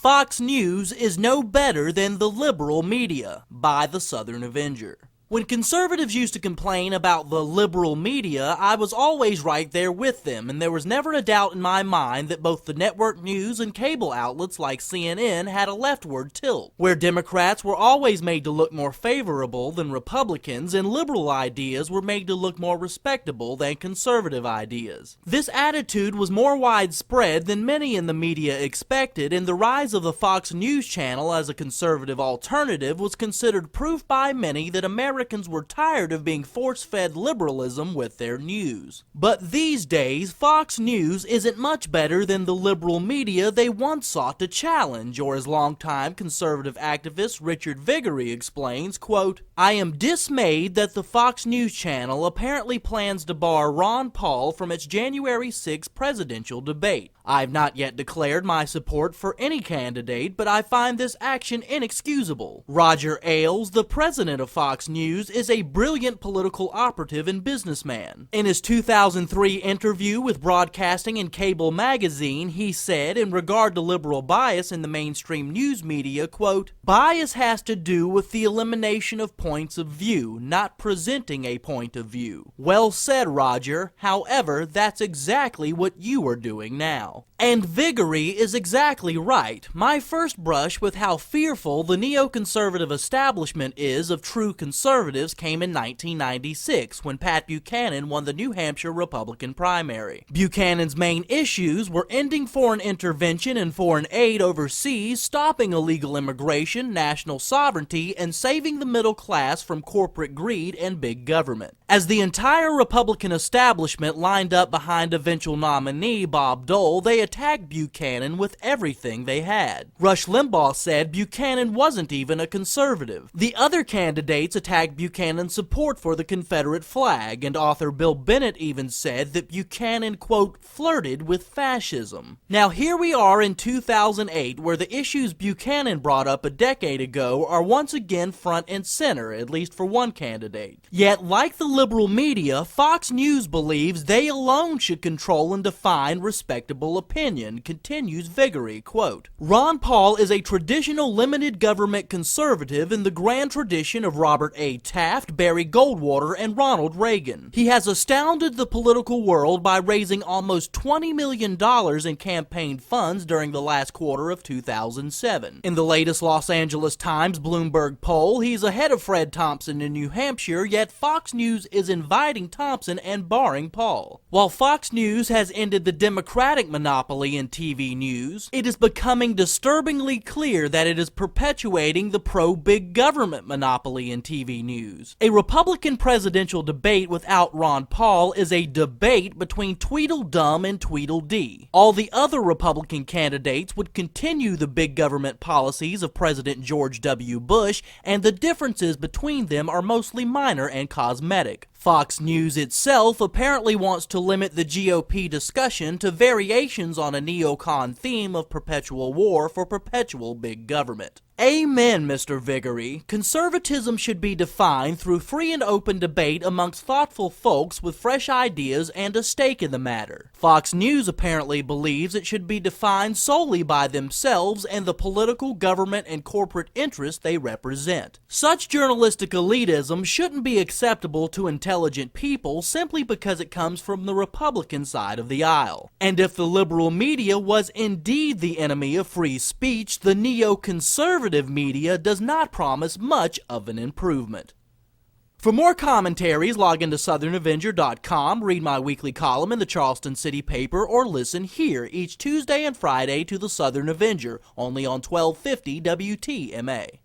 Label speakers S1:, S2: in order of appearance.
S1: Fox News is no better than the liberal media by the Southern Avenger. When conservatives used to complain about the liberal media, I was always right there with them, and there was never a doubt in my mind that both the network news and cable outlets like CNN had a leftward tilt, where Democrats were always made to look more favorable than Republicans, and liberal ideas were made to look more respectable than conservative ideas. This attitude was more widespread than many in the media expected, and the rise of the Fox News channel as a conservative alternative was considered proof by many that Americans were tired of being force-fed liberalism with their news. But these days, Fox News isn't much better than the liberal media they once sought to challenge, or as longtime conservative activist Richard Viguerie explains, quote, "I am dismayed that the Fox News channel apparently plans to bar Ron Paul from its January 6 presidential debate. I've not yet declared my support for any candidate, but I find this action inexcusable. Roger Ailes, the president of Fox News, is a brilliant political operative and businessman. In his 2003 interview with Broadcasting and Cable magazine, he said, in regard to liberal bias in the mainstream news media, quote, "Bias has to do with the elimination of points of view, not presenting a point of view." Well said, Roger. However, that's exactly what you are doing now. And Viguerie is exactly right. My first brush with how fearful the neoconservative establishment is of true conservatives came in 1996 when Pat Buchanan won the New Hampshire Republican primary. Buchanan's main issues were ending foreign intervention and foreign aid overseas, stopping illegal immigration, national sovereignty, and saving the middle class from corporate greed and big government. As the entire Republican establishment lined up behind eventual nominee Bob Dole, they attacked Buchanan with everything they had. Rush Limbaugh said Buchanan wasn't even a conservative. The other candidates attacked Buchanan's support for the Confederate flag, and author Bill Bennett even said that Buchanan, quote, "flirted with fascism." Now here we are in 2008, where the issues Buchanan brought up a decade ago are once again front and center, at least for one candidate. Yet, like the liberal media, Fox News believes they alone should control and define respectable opinion, continues Viguerie, quote, "Ron Paul is a traditional limited government conservative in the grand tradition of Robert A. Taft, Barry Goldwater, and Ronald Reagan. He has astounded the political world by raising almost $20 million in campaign funds during the last quarter of 2007. In the latest Los Angeles Times Bloomberg poll, he's ahead of Fred Thompson in New Hampshire, yet Fox News is inviting Thompson and barring Paul. While Fox News has ended the Democratic monopoly in TV news, it is becoming disturbingly clear that it is perpetuating the pro-big government monopoly in TV news. A Republican presidential debate without Ron Paul is a debate between Tweedledum and Tweedledee. All the other Republican candidates would continue the big government policies of President George W. Bush, and the differences between them are mostly minor and cosmetic. Fox News itself apparently wants to limit the GOP discussion to variations on a neocon theme of perpetual war for perpetual big government. Amen, Mr. Viguerie. Conservatism should be defined through free and open debate amongst thoughtful folks with fresh ideas and a stake in the matter. Fox News apparently believes it should be defined solely by themselves and the political, government, and corporate interests they represent. Such journalistic elitism shouldn't be acceptable to intelligent people simply because it comes from the Republican side of the aisle. And if the liberal media was indeed the enemy of free speech, the neoconservative media does not promise much of an improvement. For more commentaries, log into SouthernAvenger.com, read my weekly column in the Charleston City paper, or listen here each Tuesday and Friday to the Southern Avenger, only on 1250 WTMA.